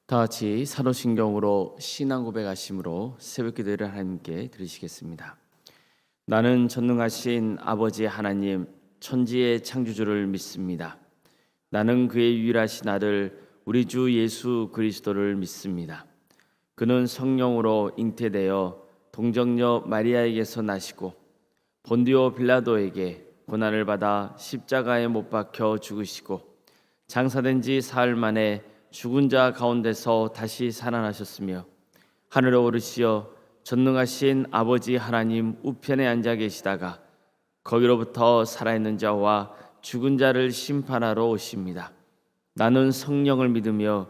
다 같이 사도신경으로 신앙 고백하심으로 새벽기도를 하나님께 드리시겠습니다. 나는 전능하신 아버지 하나님 천지의 창조주를 믿습니다. 나는 그의 유일하신 아들 우리 주 예수 그리스도를 믿습니다. 그는 성령으로 잉태되어 동정녀 마리아에게서 나시고 본디오 빌라도에게 고난을 받아 십자가에 못 박혀 죽으시고 장사된 지 사흘 만에 죽은 자 가운데서 다시 살아나셨으며 하늘에 오르시어 전능하신 아버지 하나님 우편에 앉아 계시다가 거기로부터 살아있는 자와 죽은 자를 심판하러 오십니다. 나는 성령을 믿으며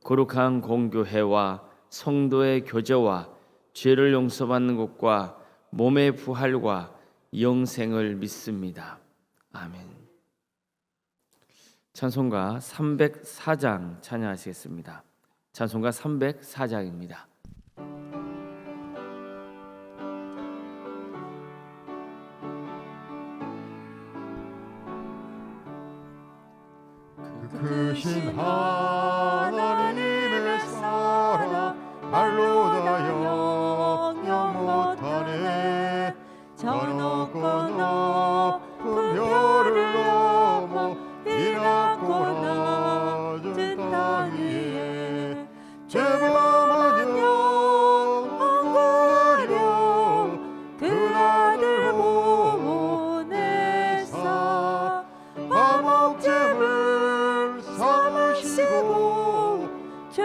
거룩한 공교회와 성도의 교제와 죄를 용서받는 것과 몸의 부활과 영생을 믿습니다. 아멘. 찬송가 304장 찬양하시겠습니다. 찬송가 304장입니다. 크신 하나님의 사랑 말로 다 영영 못하네. 저 높고 높은 별을 넘어 이 낮고 낮은 땅 위에 죄범한 영원하려 그 아들 보내사 화목제물 삼으시고 죄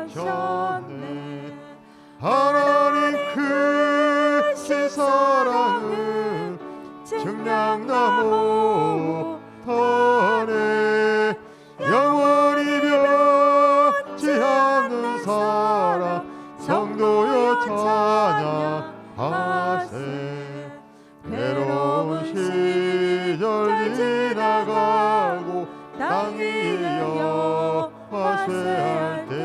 용서하셨네. 하나님 크신 사랑은 증량나무 터네. 영원히 변치 않는 사랑 성도여 찬양하세. 괴로운 시절 지나가고 땅 위에 여호와 쇠할 때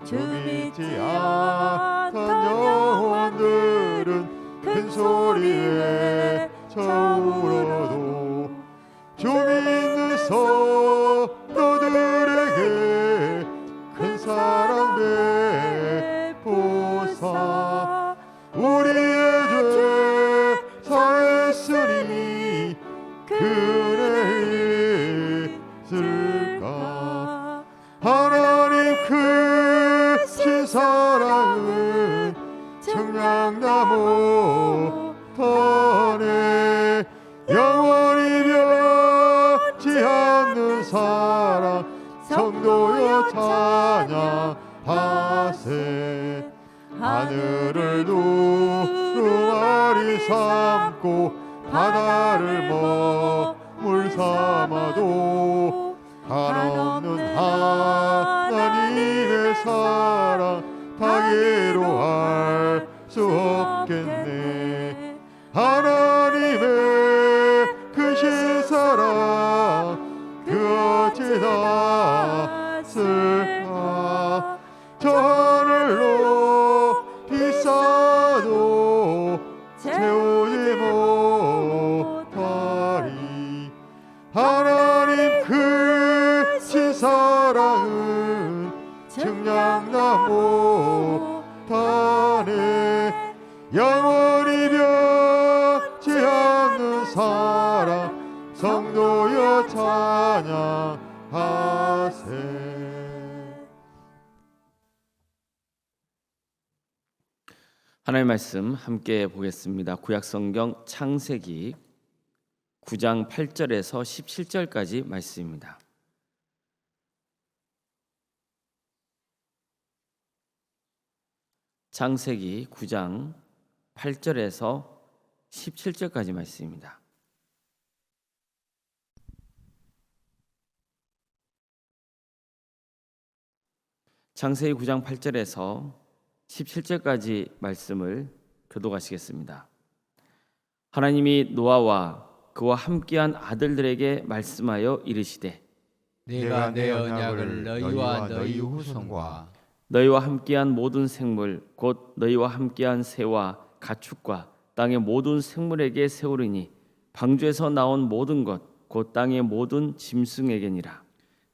주 믿지 않던 영혼들은 큰 소리에 저울어도 주 믿는 성도들에게 큰 사랑 베푸사. 우리의 죄 사했으니 그래 있을까. 하나님 크신 사랑은 청량나무 터네. 영원히 변치 않는 사랑 성도여 찬양하세. 하늘을 두루마리 삼고 바다를 머물 삼아도 한없는 하나님의 사랑 다기로 할 수 없겠네. 하나님의 크신 사랑 그 어찌 닿았을까. 저 하늘로 비싸도 채우지 못하리. 하나님 크신 사랑은 증량나무 터네. 영원히 변치 않는 사랑 성도여 찬양하세. 하나님의 말씀 함께 보겠습니다. 구약성경 창세기 9장 8절에서 17절까지 말씀입니다. 창세기 9장 8절에서 17절까지 말씀입니다. 창세기 9장 8절에서 17절까지 말씀을 교독하시겠습니다. 하나님이 노아와 그와 함께한 아들들에게 말씀하여 이르시되 내가 내 언약을 너희와 너희 후손과 너희와 함께한 모든 생물 곧 너희와 함께한 새와 가축과 땅의 모든 생물에게 세우리니 방주에서 나온 모든 것 곧 땅의 모든 짐승에게니라.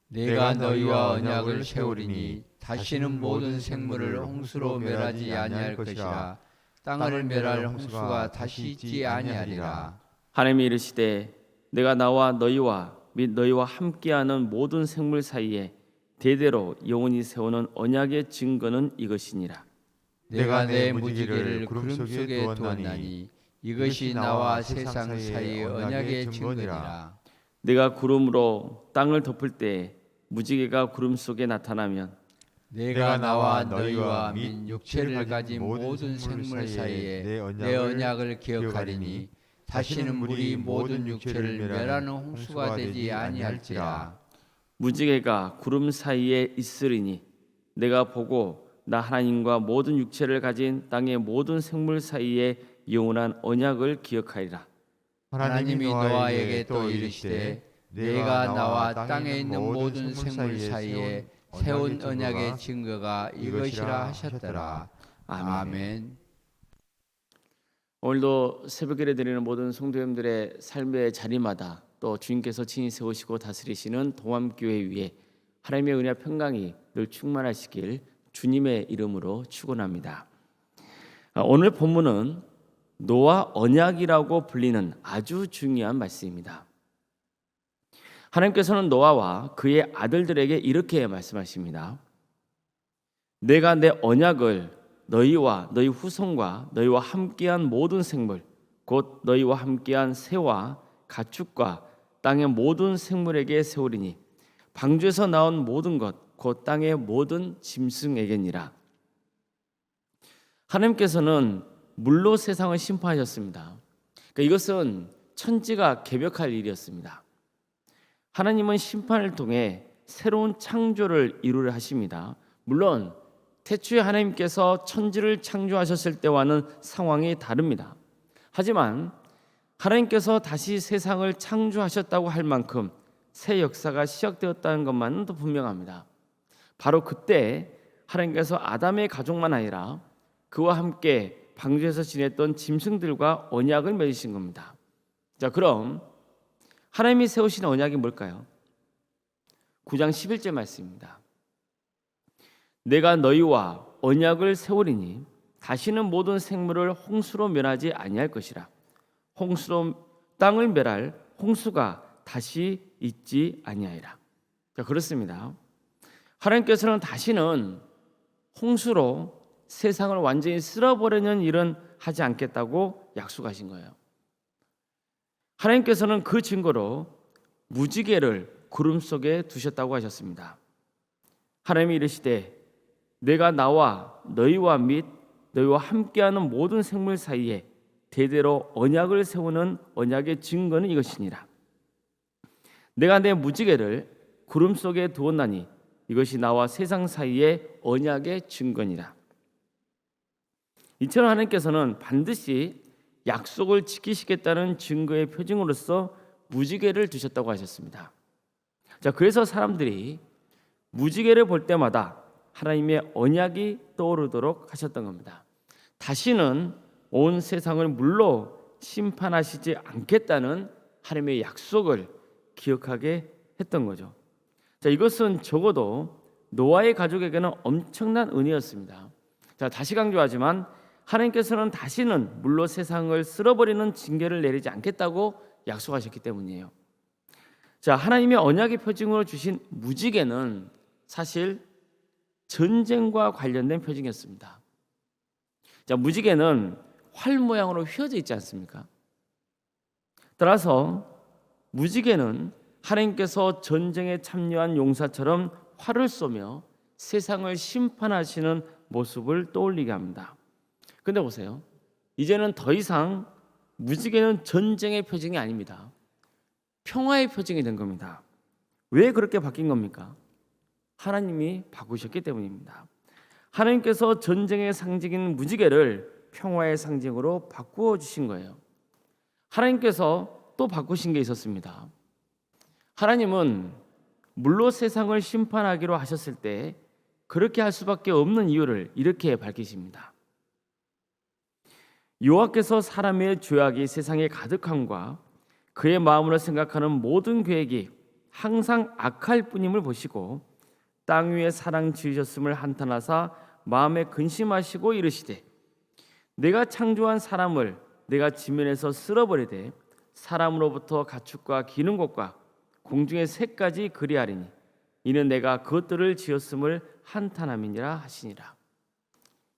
내가 너희와 언약을 세우리니 다시는 모든 생물을 홍수로 멸하지 아니할 것이라. 땅을 멸할 홍수가 다시 있지 아니하리라. 하나님이 이르시되 내가 나와 너희와 및 너희와 함께하는 모든 생물 사이에 대대로 영원히 세우는 언약의 증거는 이것이니라. 내가 내 무지개를 구름 속에 두었나니 이것이 나와 세상 사이의 언약의 증거니라. 내가 구름으로 땅을 덮을 때 무지개가 구름 속에 나타나면 내가 나와 너희와 및 육체를 가진 모든 생물 사이에 내 언약을 기억하리니 다시는 물이 모든 육체를 멸하는 홍수가 되지 아니할지라. 무지개가 구름 사이에 있으리니 내가 보고 나 하나님과 모든 육체를 가진 땅의 모든 생물 사이에 영원한 언약을 기억하리라. 하나님이 노아에게 또 이르시되 내가 나와 땅에 있는 모든 생물 사이에 세운 언약의 증거가 이것이라 하셨더라. 아멘. 오늘도 새벽에 드리는 모든 성도님들의 삶의 자리마다 또 주님께서 친히 세우시고 다스리시는 동암교회 위에 하나님의 은혜와 평강이 늘 충만하시길 주님의 이름으로 축원합니다. 오늘 본문은 노아 언약이라고 불리는 아주 중요한 말씀입니다. 하나님께서는 노아와 그의 아들들에게 이렇게 말씀하십니다. 내가 내 언약을 너희와 너희 후손과 너희와 함께한 모든 생물 곧 너희와 함께한 새와 가축과 땅의 모든 생물에게 세우리니 방주에서 나온 모든 것 곧 땅의 모든 짐승에게니라. 하나님께서는 물로 세상을 심판하셨습니다. 그러니까 이것은 천지가 개벽할 일이었습니다. 하나님은 심판을 통해 새로운 창조를 이루려 하십니다. 물론 태초에 하나님께서 천지를 창조하셨을 때와는 상황이 다릅니다. 하지만 하나님께서 다시 세상을 창조하셨다고 할 만큼 새 역사가 시작되었다는 것만은 더 분명합니다. 바로 그때 하나님께서 아담의 가족만 아니라 그와 함께 방주에서 지냈던 짐승들과 언약을 맺으신 겁니다. 자, 그럼 하나님이 세우신 언약이 뭘까요? 9장 11절 말씀입니다. 내가 너희와 언약을 세우리니 다시는 모든 생물을 홍수로 멸하지 아니할 것이라. 홍수로 땅을 멸할 홍수가 다시 있지 아니하리라. 자, 그렇습니다. 하나님께서는 다시는 홍수로 세상을 완전히 쓸어버리는 일은 하지 않겠다고 약속하신 거예요. 하나님께서는 그 증거로 무지개를 구름 속에 두셨다고 하셨습니다. 하나님이 이르시되 내가 나와 너희와 및 너희와 함께하는 모든 생물 사이에 대대로 언약을 세우는 언약의 증거는 이것이니라. 내가 내 무지개를 구름 속에 두었나니 이것이 나와 세상 사이에 언약의 증거니라. 이처럼 하나님께서는 반드시 약속을 지키시겠다는 증거의 표징으로서 무지개를 두셨다고 하셨습니다. 자, 그래서 사람들이 무지개를 볼 때마다 하나님의 언약이 떠오르도록 하셨던 겁니다. 다시는 온 세상을 물로 심판하시지 않겠다는 하나님의 약속을 기억하게 했던 거죠. 자, 이것은 적어도 노아의 가족에게는 엄청난 은혜였습니다. 자, 다시 강조하지만 하나님께서는 다시는 물로 세상을 쓸어버리는 징계를 내리지 않겠다고 약속하셨기 때문이에요. 자, 하나님의 언약의 표징으로 주신 무지개는 사실 전쟁과 관련된 표징이었습니다. 자, 무지개는 활 모양으로 휘어져 있지 않습니까? 따라서 무지개는 하나님께서 전쟁에 참여한 용사처럼 활을 쏘며 세상을 심판하시는 모습을 떠올리게 합니다. 근데 보세요. 이제는 더 이상 무지개는 전쟁의 표징이 아닙니다. 평화의 표징이 된 겁니다. 왜 그렇게 바뀐 겁니까? 하나님이 바꾸셨기 때문입니다. 하나님께서 전쟁의 상징인 무지개를 평화의 상징으로 바꾸어 주신 거예요. 하나님께서 또 바꾸신 게 있었습니다. 하나님은 물로 세상을 심판하기로 하셨을 때 그렇게 할 수밖에 없는 이유를 이렇게 밝히십니다. 여호와께서 사람의 죄악이 세상에 가득함과 그의 마음으로 생각하는 모든 계획이 항상 악할 뿐임을 보시고 땅 위에 사랑 지으셨음을 한탄하사 마음에 근심하시고 이르시되 내가 창조한 사람을 내가 지면에서 쓸어버리되 사람으로부터 가축과 기는 것과 공중의 새까지 그리하리니 이는 내가 그것들을 지었음을 한탄함이니라 하시니라.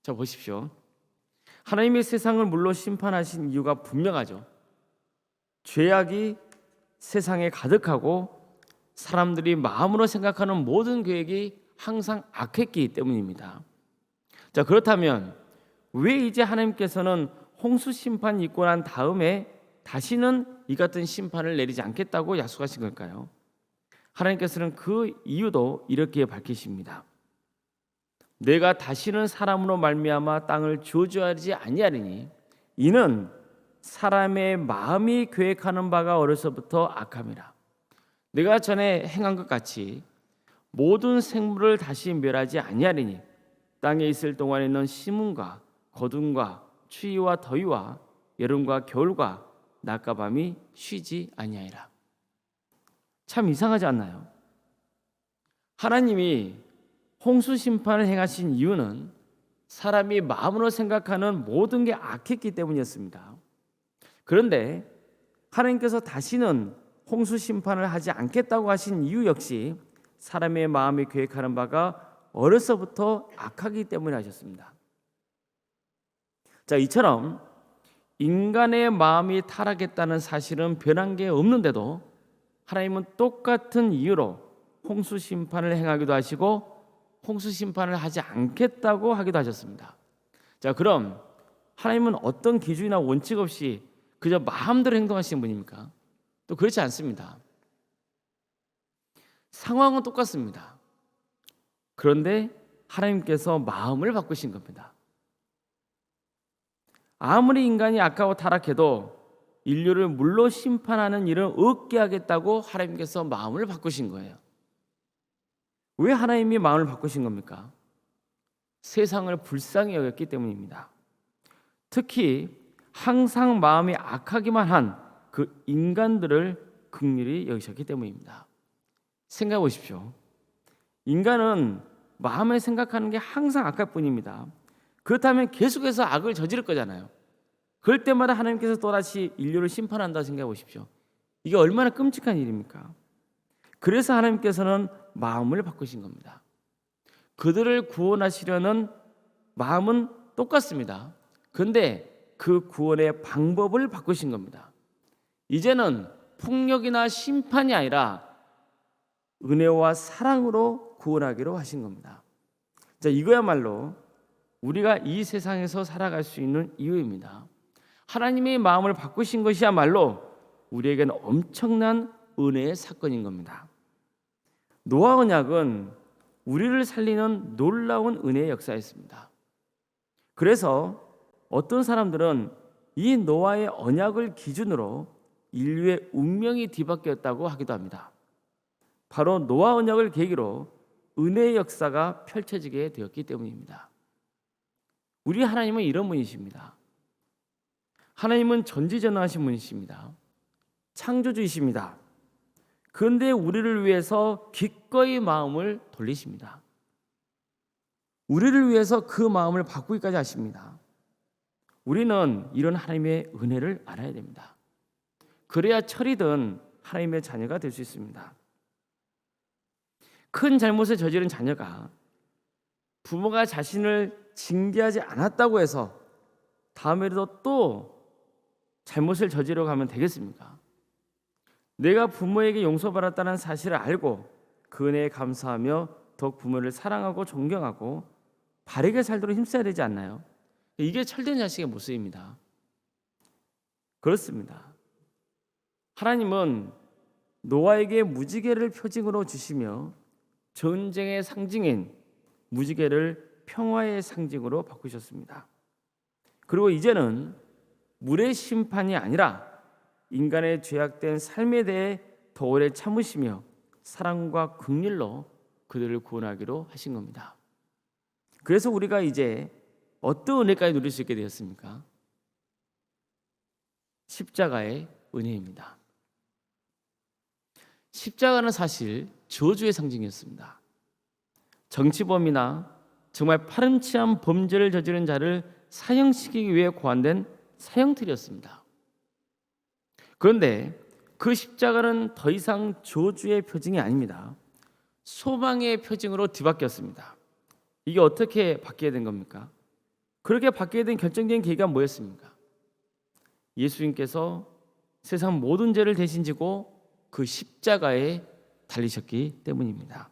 자, 보십시오. 하나님이 세상을 물로 심판하신 이유가 분명하죠. 죄악이 세상에 가득하고 사람들이 마음으로 생각하는 모든 계획이 항상 악했기 때문입니다. 자, 그렇다면 왜 이제 하나님께서는 홍수 심판이 있고 난 다음에 다시는 이 같은 심판을 내리지 않겠다고 약속하신 걸까요? 하나님께서는 그 이유도 이렇게 밝히십니다. 내가 다시는 사람으로 말미암아 땅을 저주하지 아니하리니 이는 사람의 마음이 계획하는 바가 어려서부터 악함이라. 내가 전에 행한 것 같이 모든 생물을 다시 멸하지 아니하리니 땅에 있을 동안에는 심음과 거둠과 추위와 더위와 여름과 겨울과 낮과 밤이 쉬지 아니하리라. 참 이상하지 않나요? 하나님이 홍수 심판을 행하신 이유는 사람이 마음으로 생각하는 모든 게 악했기 때문이었습니다. 그런데 하나님께서 다시는 홍수 심판을 하지 않겠다고 하신 이유 역시 사람의 마음이 계획하는 바가 어려서부터 악하기 때문에 하셨습니다. 자, 이처럼 인간의 마음이 타락했다는 사실은 변한 게 없는데도 하나님은 똑같은 이유로 홍수 심판을 행하기도 하시고 홍수 심판을 하지 않겠다고 하기도 하셨습니다. 자, 그럼 하나님은 어떤 기준이나 원칙 없이 그저 마음대로 행동하시는 분입니까? 또 그렇지 않습니다. 상황은 똑같습니다. 그런데 하나님께서 마음을 바꾸신 겁니다. 아무리 인간이 악하고 타락해도 인류를 물로 심판하는 일은 없게 하겠다고 하나님께서 마음을 바꾸신 거예요. 왜 하나님이 마음을 바꾸신 겁니까? 세상을 불쌍히 여겼기 때문입니다. 특히 항상 마음이 악하기만 한 그 인간들을 긍휼히 여기셨기 때문입니다. 생각해 보십시오. 인간은 마음에 생각하는 게 항상 악할 뿐입니다. 그렇다면 계속해서 악을 저지를 거잖아요. 그럴 때마다 하나님께서 또다시 인류를 심판한다 생각해 보십시오. 이게 얼마나 끔찍한 일입니까? 그래서 하나님께서는 마음을 바꾸신 겁니다. 그들을 구원하시려는 마음은 똑같습니다. 그런데 그 구원의 방법을 바꾸신 겁니다. 이제는 폭력이나 심판이 아니라 은혜와 사랑으로 구원하기로 하신 겁니다. 자, 이거야말로 우리가 이 세상에서 살아갈 수 있는 이유입니다. 하나님의 마음을 바꾸신 것이야말로 우리에게는 엄청난 은혜의 사건인 겁니다. 노아 언약은 우리를 살리는 놀라운 은혜의 역사였습니다. 그래서 어떤 사람들은 이 노아의 언약을 기준으로 인류의 운명이 뒤바뀌었다고 하기도 합니다. 바로 노아 언약을 계기로 은혜의 역사가 펼쳐지게 되었기 때문입니다. 우리 하나님은 이런 분이십니다. 하나님은 전지전능하신 분이십니다. 창조주이십니다. 그런데 우리를 위해서 기꺼이 마음을 돌리십니다. 우리를 위해서 그 마음을 바꾸기까지 하십니다. 우리는 이런 하나님의 은혜를 알아야 됩니다. 그래야 철이든 하나님의 자녀가 될 수 있습니다. 큰 잘못을 저지른 자녀가 부모가 자신을 징계하지 않았다고 해서 다음에도 또 잘못을 저지르려고 하면 되겠습니까? 내가 부모에게 용서받았다는 사실을 알고 그 은혜에 감사하며 더욱 부모를 사랑하고 존경하고 바르게 살도록 힘써야 되지 않나요? 이게 철된 자식의 모습입니다. 그렇습니다. 하나님은 노아에게 무지개를 표징으로 주시며 전쟁의 상징인 무지개를 평화의 상징으로 바꾸셨습니다. 그리고 이제는 물의 심판이 아니라 인간의 죄악된 삶에 대해 더 오래 참으시며 사랑과 긍휼로 그들을 구원하기로 하신 겁니다. 그래서 우리가 이제 어떤 은혜까지 누릴 수 있게 되었습니까? 십자가의 은혜입니다. 십자가는 사실 저주의 상징이었습니다. 정치범이나 정말 파렴치한 범죄를 저지른 자를 사형시키기 위해 고안된 사형틀이었습니다. 그런데 그 십자가는 더 이상 저주의 표징이 아닙니다. 소망의 표징으로 뒤바뀌었습니다. 이게 어떻게 바뀌게 된 겁니까? 그렇게 바뀌게 된 결정적인 계기가 뭐였습니까? 예수님께서 세상 모든 죄를 대신 지고 그 십자가에 달리셨기 때문입니다.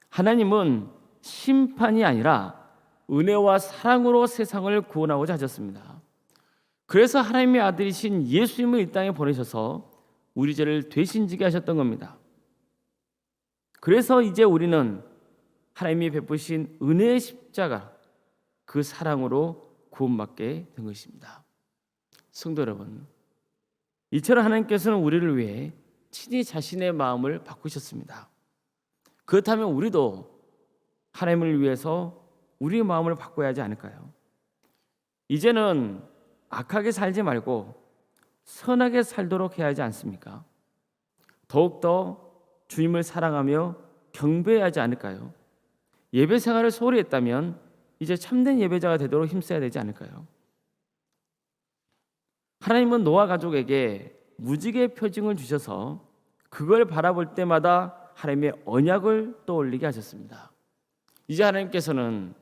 하나님은 심판이 아니라 은혜와 사랑으로 세상을 구원하고자 하셨습니다. 그래서 하나님의 아들이신 예수님을 이 땅에 보내셔서 우리 죄를 대신지게 하셨던 겁니다. 그래서 이제 우리는 하나님이 베푸신 은혜의 십자가, 그 사랑으로 구원받게 된 것입니다. 성도 여러분, 이처럼 하나님께서는 우리를 위해 친히 자신의 마음을 바꾸셨습니다. 그렇다면 우리도 하나님을 위해서 우리의 마음을 바꿔야 하지 않을까요? 이제는 악하게 살지 말고 선하게 살도록 해야 하지 않습니까? 더욱더 주님을 사랑하며 경배해야 하지 않을까요? 예배 생활을 소홀히 했다면 이제 참된 예배자가 되도록 힘써야 되지 않을까요? 하나님은 노아 가족에게 무지개의 표징을 주셔서 그걸 바라볼 때마다 하나님의 언약을 떠올리게 하셨습니다. 이제 하나님께서는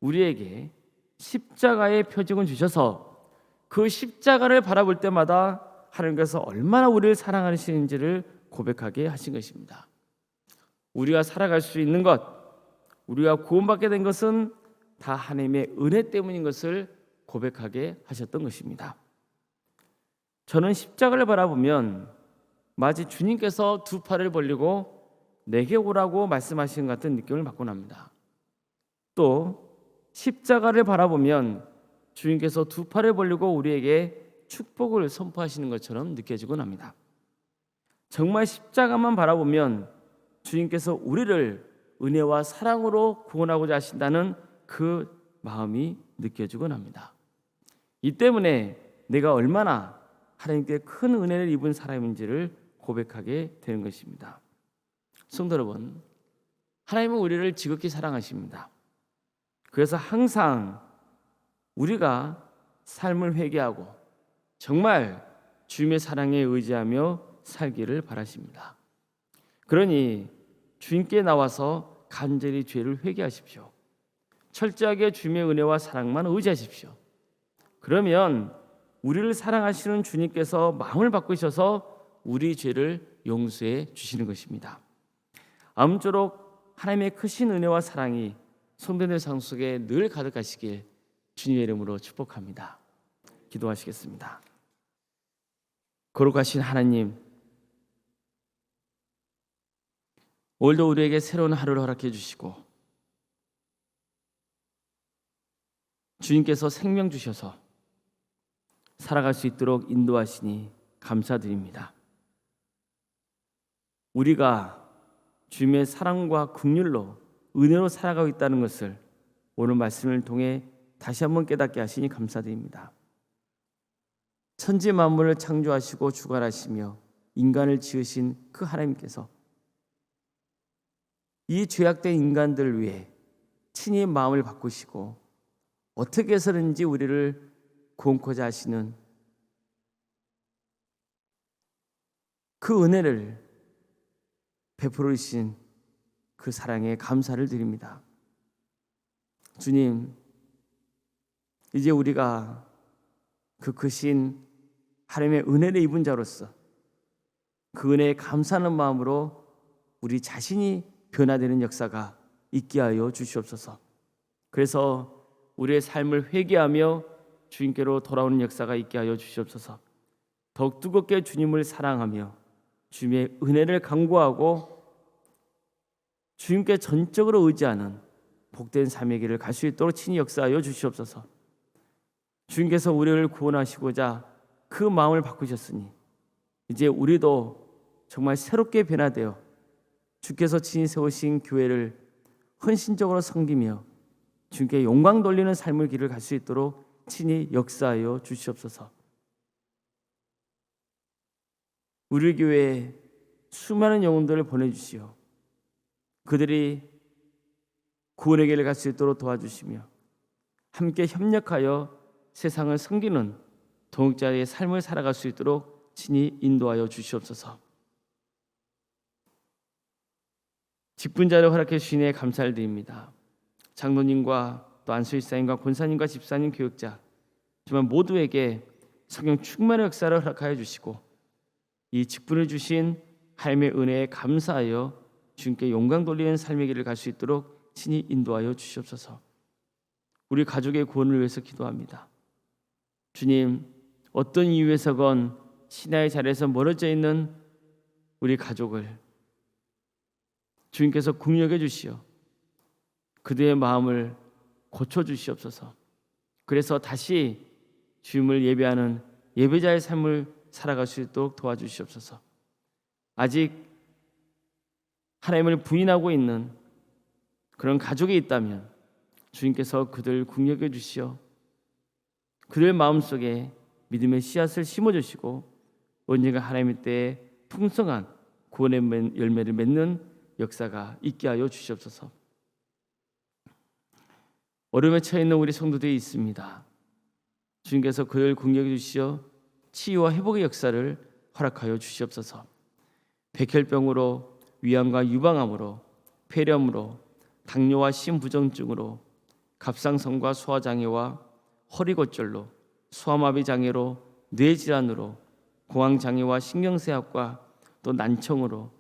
우리에게 십자가의 표징을 주셔서 그 십자가를 바라볼 때마다 하나님께서 얼마나 우리를 사랑하시는지를 고백하게 하신 것입니다. 우리가 살아갈 수 있는 것, 우리가 구원받게 된 것은 다 하나님의 은혜 때문인 것을 고백하게 하셨던 것입니다. 저는 십자가를 바라보면 마치 주님께서 두 팔을 벌리고 내게 오라고 말씀하신 것 같은 느낌을 받곤 합니다. 또 십자가를 바라보면 주님께서 두 팔을 벌리고 우리에게 축복을 선포하시는 것처럼 느껴지곤 합니다. 정말 십자가만 바라보면 주님께서 우리를 은혜와 사랑으로 구원하고자 하신다는 그 마음이 느껴지곤 합니다. 이 때문에 내가 얼마나 하나님께 큰 은혜를 입은 사람인지를 고백하게 되는 것입니다. 성도 여러분, 하나님은 우리를 지극히 사랑하십니다. 그래서 항상 우리가 삶을 회개하고 정말 주님의 사랑에 의지하며 살기를 바라십니다. 그러니 주님께 나와서 간절히 죄를 회개하십시오. 철저하게 주님의 은혜와 사랑만 의지하십시오. 그러면 우리를 사랑하시는 주님께서 마음을 바꾸셔서 우리 죄를 용서해 주시는 것입니다. 아무쪼록 하나님의 크신 은혜와 사랑이 성도님의 상 속에 늘 가득하시길 주님의 이름으로 축복합니다. 기도하시겠습니다. 거룩하신 하나님, 오늘도 우리에게 새로운 하루를 허락해 주시고 주님께서 생명 주셔서 살아갈 수 있도록 인도하시니 감사드립니다. 우리가 주님의 사랑과 긍휼로 은혜로 살아가고 있다는 것을 오늘 말씀을 통해 다시 한번 깨닫게 하시니 감사드립니다. 천지 만물을 창조하시고 주관하시며 인간을 지으신 그 하나님께서 이 죄악된 인간들을 위해 친히 마음을 바꾸시고 어떻게 해서든지 우리를 구원코자 하시는 그 은혜를 베풀으신 그 사랑에 감사를 드립니다. 주님, 이제 우리가 그 크신 하나님의 은혜를 입은 자로서 그 은혜에 감사하는 마음으로 우리 자신이 변화되는 역사가 있게 하여 주시옵소서. 그래서 우리의 삶을 회개하며 주님께로 돌아오는 역사가 있게 하여 주시옵소서. 더욱 뜨겁게 주님을 사랑하며 주님의 은혜를 간구하고 주님께 전적으로 의지하는 복된 삶의 길을 갈 수 있도록 친히 역사하여 주시옵소서. 주님께서 우리를 구원하시고자 그 마음을 바꾸셨으니 이제 우리도 정말 새롭게 변화되어 주께서 친히 세우신 교회를 헌신적으로 섬기며 주님께 영광 돌리는 삶을 길을 갈 수 있도록 친히 역사하여 주시옵소서. 우리 교회에 수많은 영혼들을 보내주시어 그들이 구원의 길을 갈 수 있도록 도와주시며 함께 협력하여 세상을 섬기는 동역자의 삶을 살아갈 수 있도록 친히 인도하여 주시옵소서. 직분자를 허락해 주시니 감사를 드립니다. 장로님과 또 안수일사님과 권사님과 집사님, 교육자 정말 모두에게 성령 충만의 역사를 허락하여 주시고 이 직분을 주신 하나님의 은혜에 감사하여 주님께 영광 돌리는 삶의 길을 갈 수 있도록 친히 인도하여 주시옵소서. 우리 가족의 구원을 위해서 기도합니다. 주님, 어떤 이유에서건 신앙의 자리에서 멀어져 있는 우리 가족을 주님께서 긍휼해 주시어 그들의 마음을 고쳐 주시옵소서. 그래서 다시 주님을 예배하는 예배자의 삶을 살아갈 수 있도록 도와주시옵소서. 아직 하나님을 부인하고 있는 그런 가족이 있다면 주님께서 그들 긍휼해 주시어 그들 마음속에 믿음의 씨앗을 심어주시고 언젠가 하나님의 때에 풍성한 구원의 열매를 맺는 역사가 있게 하여 주시옵소서. 어려움에 처해 있는 우리 성도들이 있습니다. 주님께서 그들 긍휼해 주시어 치유와 회복의 역사를 허락하여 주시옵소서. 백혈병으로, 위암과 유방암으로, 폐렴으로, 당뇨와 심부정증으로, 갑상선과 소화장애와 허리골절로, 소아마비 장애로, 뇌질환으로, 공황장애와 신경쇠약과 또 난청으로,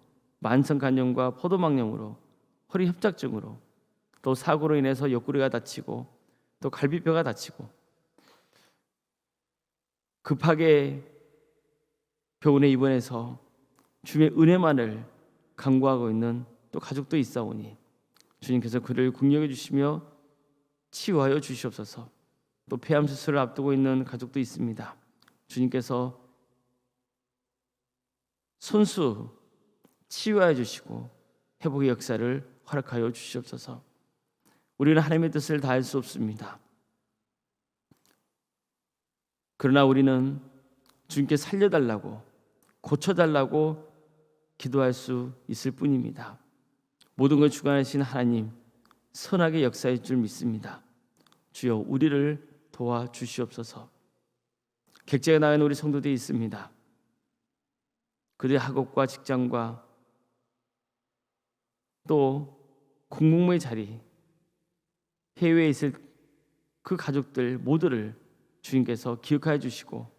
만성간염과 포도막염으로, 허리협착증으로, 또 사고로 인해서 옆구리가 다치고 또 갈비뼈가 다치고 급하게 병원에 입원해서 주님의 은혜만을 간구하고 있는 또 가족도 있사오니 주님께서 그를 긍휼해 주시며 치유하여 주시옵소서. 또 폐암 수술을 앞두고 있는 가족도 있습니다. 주님께서 손수 치유하여 주시고 회복의 역사를 허락하여 주시옵소서. 우리는 하나님의 뜻을 다할 수 없습니다. 그러나 우리는 주님께 살려달라고 고쳐달라고 기도할 수 있을 뿐입니다. 모든 걸 주관하신 하나님 선하게 역사할 줄 믿습니다. 주여 우리를 도와주시옵소서. 객지에 나간 우리 성도들이 있습니다. 그들의 학업과 직장과 또 공공의 자리, 해외에 있을 그 가족들 모두를 주님께서 기억하여 주시고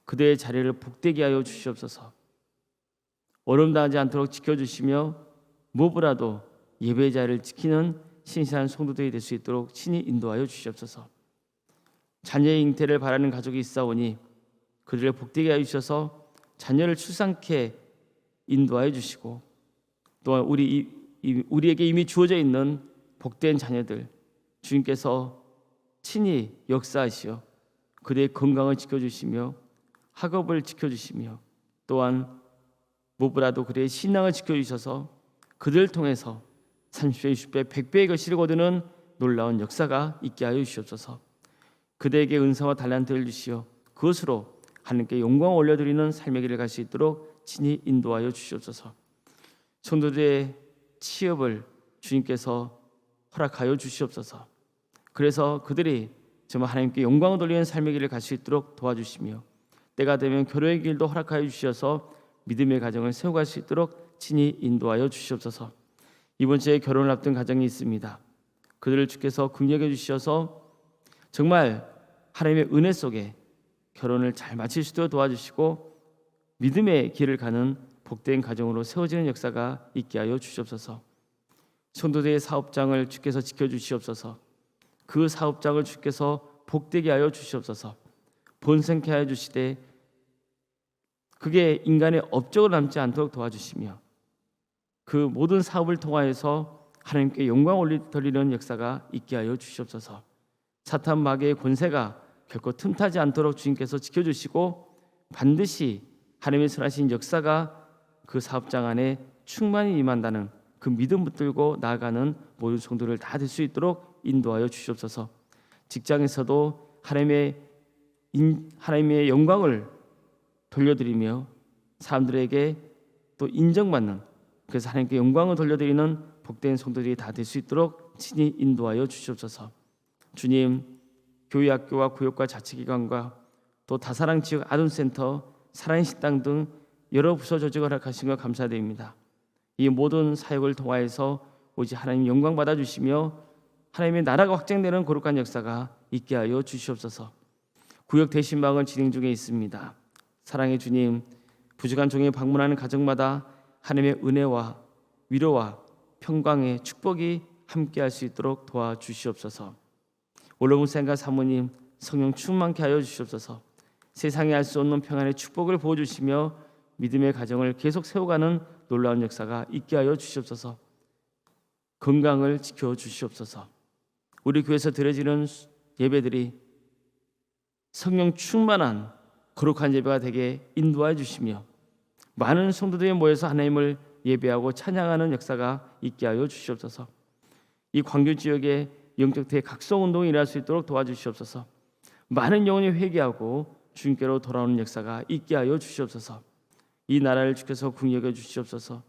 그들의 자리를 복되게 하여 주시옵소서. 어려움 당하지 않도록 지켜주시며 무엇보다도 예배의 자리를 지키는 신실한 성도들이 될 수 있도록 친히 인도하여 주시옵소서. 자녀의 잉태를 바라는 가족이 있사오니 그들을 복되게 하여 주셔서 자녀를 출산케 인도하여 주시고 또한 우리에게 이미 주어져 있는 복된 자녀들 주님께서 친히 역사하시어 그들의 건강을 지켜주시며 학업을 지켜주시며 또한 무엇보다도 그들의 신앙을 지켜주셔서 그들을 통해서 30배, 60배, 100배의 것을 거두는 놀라운 역사가 있게 하여 주시옵소서. 그들에게 은사와 달란트를 주시어 그것으로 하나님께 영광을 올려드리는 삶의 길을 갈 수 있도록 친히 인도하여 주시옵소서. 성도들의 취업을 주님께서 허락하여 주시옵소서. 그래서 그들이 정말 하나님께 영광을 돌리는 삶의 길을 갈 수 있도록 도와주시며 때가 되면 결혼의 길도 허락하여 주셔서 믿음의 가정을 세워갈 수 있도록 친히 인도하여 주시옵소서. 이번 주에 결혼을 앞둔 가정이 있습니다. 그들을 주께서 긍휼해 주셔서 정말 하나님의 은혜 속에 결혼을 잘 마칠 수 있도록 도와주시고 믿음의 길을 가는 복된 가정으로 세워지는 역사가 있게 하여 주시옵소서. 성도들의 사업장을 주께서 지켜주시옵소서. 그 사업장을 주께서 복되게 하여 주시옵소서. 번성케 하여 주시되 그게 인간의 업적으로 남지 않도록 도와주시며 그 모든 사업을 통하여서 하나님께 영광을 돌리는 역사가 있게 하여 주시옵소서. 사탄 마귀의 권세가 결코 틈타지 않도록 주님께서 지켜주시고 반드시 하나님의 선하신 역사가 그 사업장 안에 충만히 임한다는 그 믿음 붙들고 나아가는 모든 성도를 다 될 수 있도록 인도하여 주시옵소서. 직장에서도 하나님의 영광을 돌려드리며 사람들에게 또 인정받는, 그래서 하나님께 영광을 돌려드리는 복된 성도들이 다 될 수 있도록 친히 인도하여 주시옵소서. 주님, 교회 학교와 구역과 자치기관과 또 다사랑 지역 아동센터, 사랑의 식당 등 여러 부서 조직을 허락하신 것 감사드립니다. 이 모든 사역을 통하여서 오직 하나님 영광 받아 주시며 하나님의 나라가 확장되는 거룩한 역사가 있게 하여 주시옵소서. 구역 대신방은 진행 중에 있습니다. 사랑의 주님, 부족한 종이 방문하는 가정마다 하나님의 은혜와 위로와 평강의 축복이 함께할 수 있도록 도와주시옵소서. 올로문생과 사모님 성령 충만케 하여 주시옵소서. 세상에 알 수 없는 평안의 축복을 부어주시며 믿음의 가정을 계속 세워가는 놀라운 역사가 있게 하여 주시옵소서. 건강을 지켜주시옵소서. 우리 교회에서 드려지는 예배들이 성령 충만한 거룩한 예배가 되게 인도하여 주시며 많은 성도들이 모여서 하나님을 예배하고 찬양하는 역사가 있게 하여 주시옵소서. 이 광교 지역에 영적 대각성운동이 일어날 수 있도록 도와주시옵소서. 많은 영혼이 회개하고 주님께로 돌아오는 역사가 있게 하여 주시옵소서. 이 나라를 주께서 궁히 여겨 주시옵소서.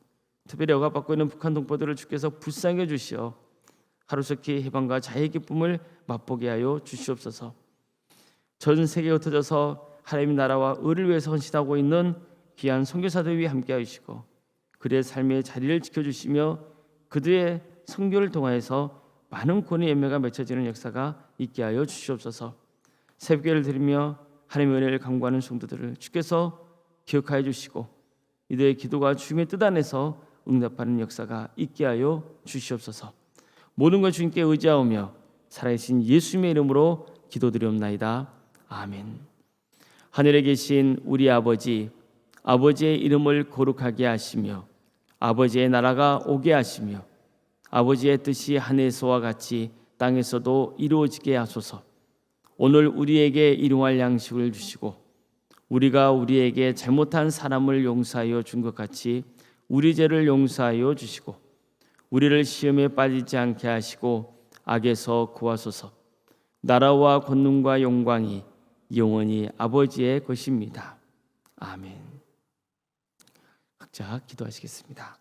특별히 억압받고 있는 북한 동포들을 주께서 불쌍히 주시어 하루속히 해방과 자유의 기쁨을 맛보게 하여 주시옵소서. 전 세계에 흩어져서 하나님의 나라와 의를 위해서 헌신하고 있는 귀한 선교사들 위해 함께 하시고 그들의 삶의 자리를 지켜주시며 그들의 선교를 통하여서 많은 권위 열매가 맺혀지는 역사가 있게 하여 주시옵소서. 새벽기를 드리며 하나님의 은혜를 간구하는 성도들을 주께서 기억하여 주시고 이들의 기도가 주님의 뜻 안에서 응답하는 역사가 있게 하여 주시옵소서. 모든 것 주님께 의지하오며 살아계신 예수님의 이름으로 기도드리옵나이다. 아멘. 하늘에 계신 우리 아버지, 아버지의 이름을 거룩하게 하시며 아버지의 나라가 오게 하시며 아버지의 뜻이 하늘에서와 같이 땅에서도 이루어지게 하소서. 오늘 우리에게 일용할 양식을 주시고 우리가 우리에게 잘못한 사람을 용서하여 준 것 같이 우리 죄를 용서하여 주시고 우리를 시험에 빠지지 않게 하시고 악에서 구하소서. 나라와 권능과 영광이 영원히 아버지의 것입니다. 아멘. 각자 기도하시겠습니다.